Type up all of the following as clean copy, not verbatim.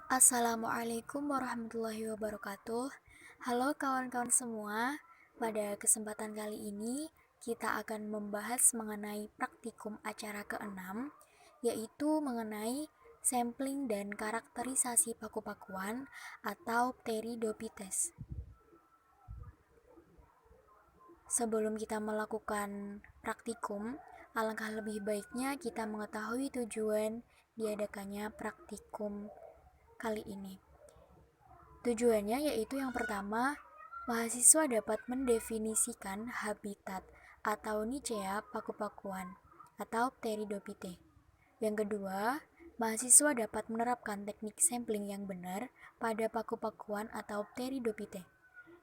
Assalamualaikum warahmatullahi wabarakatuh. Halo kawan-kawan semua. Pada kesempatan kali ini kita akan membahas mengenai praktikum acara ke-6, yaitu mengenai sampling dan karakterisasi paku-pakuan atau pteridopites. Sebelum kita melakukan praktikum, alangkah lebih baiknya kita mengetahui tujuan diadakannya praktikum kali ini. Tujuannya yaitu yang pertama, mahasiswa dapat mendefinisikan habitat atau nichea paku-pakuan atau pteridopite. Yang kedua, mahasiswa dapat menerapkan teknik sampling yang benar pada paku-pakuan atau pteridopite.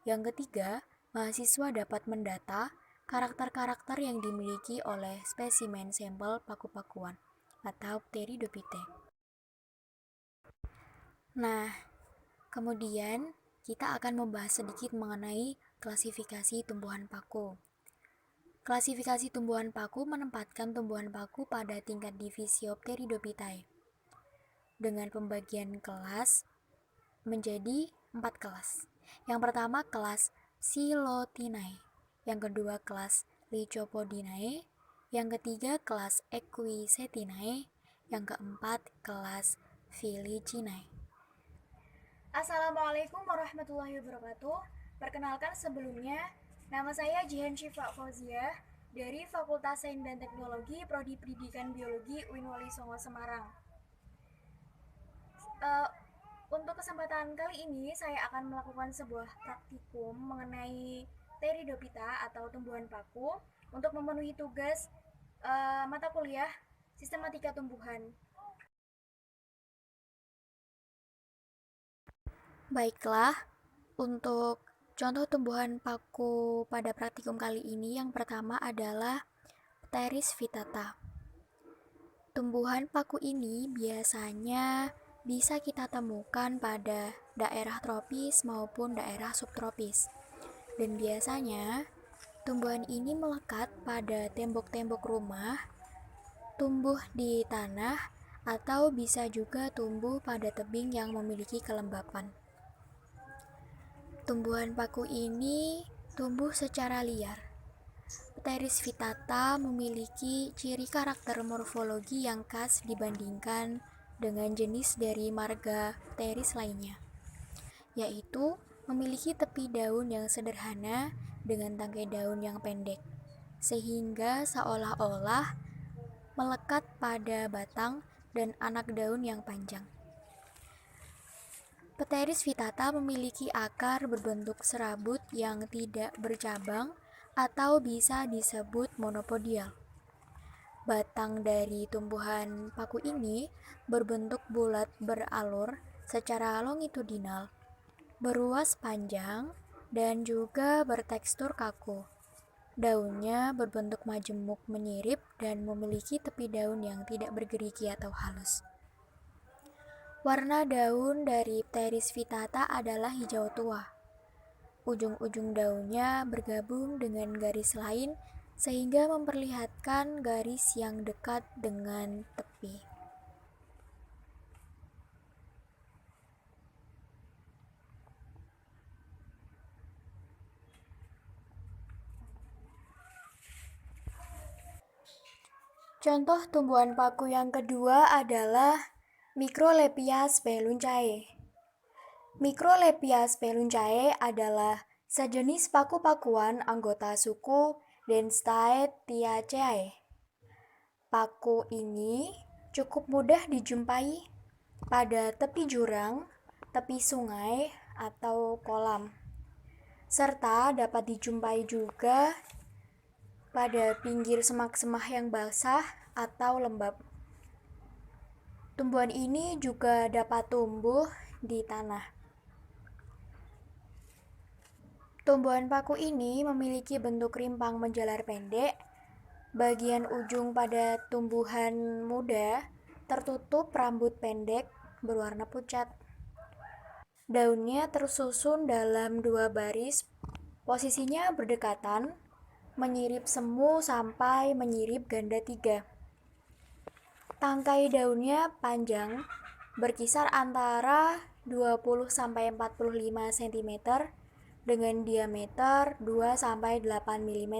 Yang ketiga, mahasiswa dapat mendata karakter-karakter yang dimiliki oleh spesimen sampel paku-pakuan atau pteridopite. Nah, kemudian kita akan membahas sedikit mengenai klasifikasi tumbuhan paku. Klasifikasi tumbuhan paku menempatkan tumbuhan paku pada tingkat divisi Pteridopitae dengan pembagian kelas menjadi 4 kelas. Yang pertama kelas Silotinae, yang kedua kelas Lycopodinae, yang ketiga kelas Equisetinae, yang keempat kelas Filicinae. Assalamualaikum warahmatullahi wabarakatuh. Perkenalkan sebelumnya, nama saya Jihan Syifa Fauzia dari Fakultas Sains dan Teknologi Prodi Pendidikan Biologi UIN Wali Songo Semarang. Untuk kesempatan kali ini, saya akan melakukan sebuah praktikum mengenai Pteridopita atau tumbuhan paku untuk memenuhi tugas mata kuliah Sistematika Tumbuhan. Baiklah, untuk contoh tumbuhan paku pada praktikum kali ini yang pertama adalah Pteris vittata. Tumbuhan paku ini biasanya bisa kita temukan pada daerah tropis maupun daerah subtropis. Dan biasanya tumbuhan ini melekat pada tembok-tembok rumah, tumbuh di tanah, atau bisa juga tumbuh pada tebing yang memiliki kelembapan. Tumbuhan paku ini tumbuh secara liar. Pteris vittata memiliki ciri karakter morfologi yang khas dibandingkan dengan jenis dari marga Pteris lainnya, yaitu memiliki tepi daun yang sederhana dengan tangkai daun yang pendek, sehingga seolah-olah melekat pada batang dan anak daun yang panjang. Pteris vittata memiliki akar berbentuk serabut yang tidak bercabang atau bisa disebut monopodial. Batang dari tumbuhan paku ini berbentuk bulat beralur secara longitudinal, beruas panjang, dan juga bertekstur kaku. Daunnya berbentuk majemuk menyirip dan memiliki tepi daun yang tidak bergerigi atau halus. Warna daun dari Pteris vittata adalah hijau tua. Ujung-ujung daunnya bergabung dengan garis lain sehingga memperlihatkan garis yang dekat dengan tepi. Contoh tumbuhan paku yang kedua adalah Microlepia speluncae. Microlepia speluncae adalah sejenis paku-pakuan anggota suku Dentaceae. Paku ini cukup mudah dijumpai pada tepi jurang, tepi sungai, atau kolam, serta dapat dijumpai juga pada pinggir semak-semak yang basah atau lembab. Tumbuhan ini juga dapat tumbuh di tanah. Tumbuhan paku ini memiliki bentuk rimpang menjalar pendek. Bagian ujung pada tumbuhan muda tertutup rambut pendek berwarna pucat. Daunnya tersusun dalam 2 baris, posisinya berdekatan, menyirip semu sampai menyirip ganda 3. Tangkai daunnya panjang berkisar antara 20-45 cm dengan diameter 2-8 mm.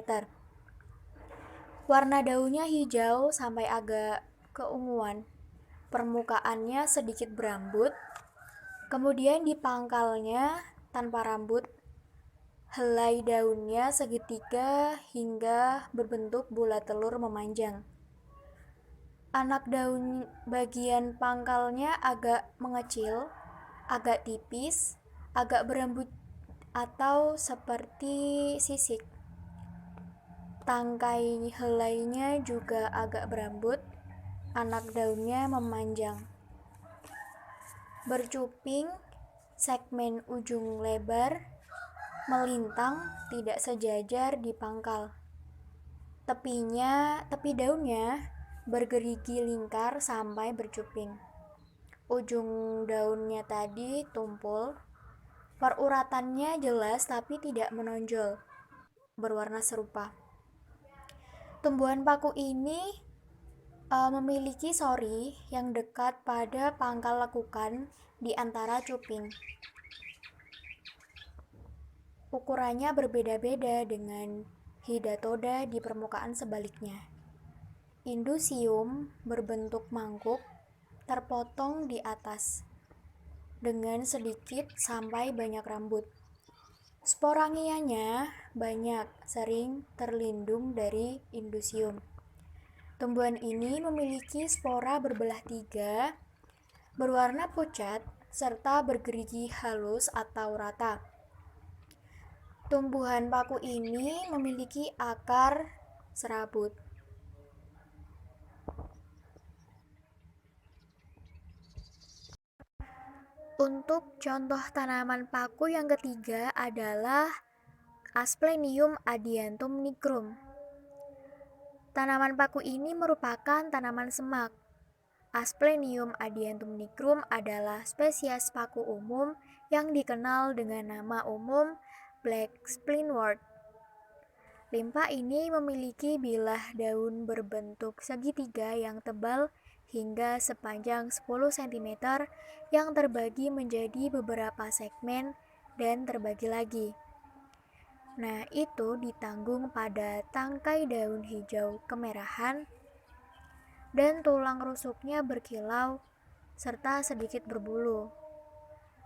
Warna daunnya hijau sampai agak keunguan. Permukaannya sedikit berambut. Kemudian di pangkalnya tanpa rambut. Helai daunnya segitiga hingga berbentuk bulat telur memanjang. Anak daun bagian pangkalnya agak mengecil, agak tipis, agak berambut atau seperti sisik. Tangkai helainya juga agak berambut, anak daunnya memanjang. Bercuping, segmen ujung lebar, melintang, tidak sejajar di pangkal. Tepi daunnya bergerigi lingkar sampai bercuping. Ujung daunnya tadi tumpul. Peruratannya jelas tapi tidak menonjol, berwarna serupa. Tumbuhan paku ini memiliki sori yang dekat pada pangkal lekukan di antara cuping. Ukurannya berbeda-beda dengan hidatoda di permukaan sebaliknya. Indusium berbentuk mangkuk, terpotong di atas, dengan sedikit sampai banyak rambut. Sporangianya banyak, sering terlindung dari indusium. Tumbuhan ini memiliki spora berbelah 3, berwarna pucat, serta bergerigi halus atau rata. Tumbuhan paku ini memiliki akar serabut. Untuk contoh tanaman paku yang ketiga adalah Asplenium adiantum nigrum. Tanaman paku ini merupakan tanaman semak. Asplenium adiantum nigrum adalah spesies paku umum yang dikenal dengan nama umum Black Splintwort. Limpa ini memiliki bilah daun berbentuk segitiga yang tebal hingga sepanjang 10 cm yang terbagi menjadi beberapa segmen dan terbagi lagi. Nah, itu ditanggung pada tangkai daun hijau kemerahan dan tulang rusuknya berkilau serta sedikit berbulu.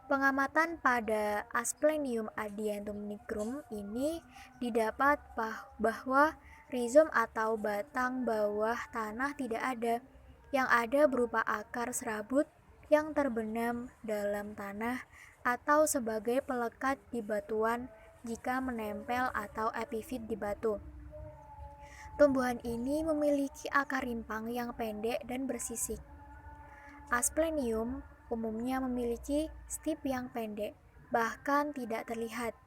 Pengamatan pada Asplenium adiantum nigrum ini didapat bahwa rizom atau batang bawah tanah tidak ada. Yang ada berupa akar serabut yang terbenam dalam tanah atau sebagai pelekat di batuan jika menempel atau epifit di batu. Tumbuhan ini memiliki akar rimpang yang pendek dan bersisik. Asplenium umumnya memiliki stip yang pendek, bahkan tidak terlihat.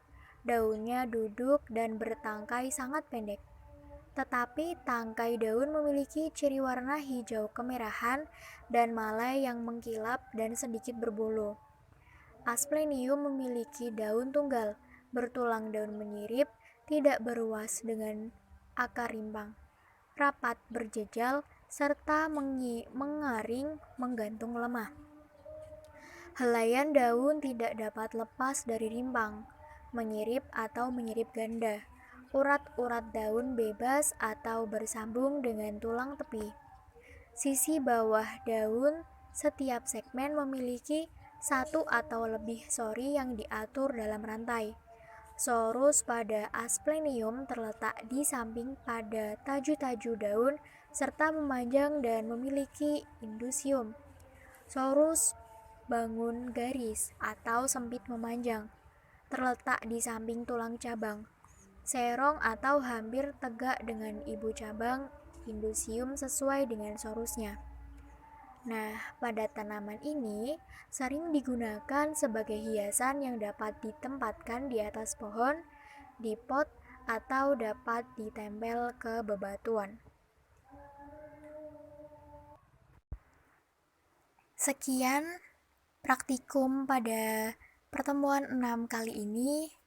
Daunnya duduk dan bertangkai sangat pendek. Tetapi tangkai daun memiliki ciri warna hijau kemerahan dan malai yang mengkilap dan sedikit berbulu. Asplenium memiliki daun tunggal, bertulang daun menyirip, tidak beruas dengan akar rimpang, rapat berjejal, serta mengaring menggantung lemah. Helaian daun tidak dapat lepas dari rimpang, menyirip atau menyirip ganda. Urat-urat daun bebas atau bersambung dengan tulang tepi. Sisi bawah daun setiap segmen memiliki satu atau lebih sori yang diatur dalam rantai. Sorus pada Asplenium terletak di samping pada taju-taju daun serta memanjang dan memiliki indusium. Sorus bangun garis atau sempit memanjang, terletak di samping tulang cabang. Serong atau hampir tegak dengan ibu cabang indusium sesuai dengan sorusnya. Nah, pada tanaman ini sering digunakan sebagai hiasan yang dapat ditempatkan di atas pohon, di pot, atau dapat ditempel ke bebatuan. Sekian praktikum pada pertemuan 6 kali ini.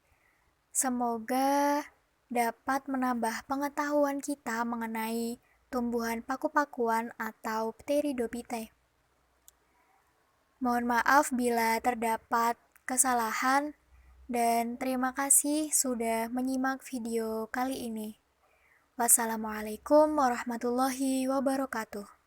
Semoga dapat menambah pengetahuan kita mengenai tumbuhan paku-pakuan atau Pteridophytae. Mohon maaf bila terdapat kesalahan dan terima kasih sudah menyimak video kali ini. Wassalamualaikum warahmatullahi wabarakatuh.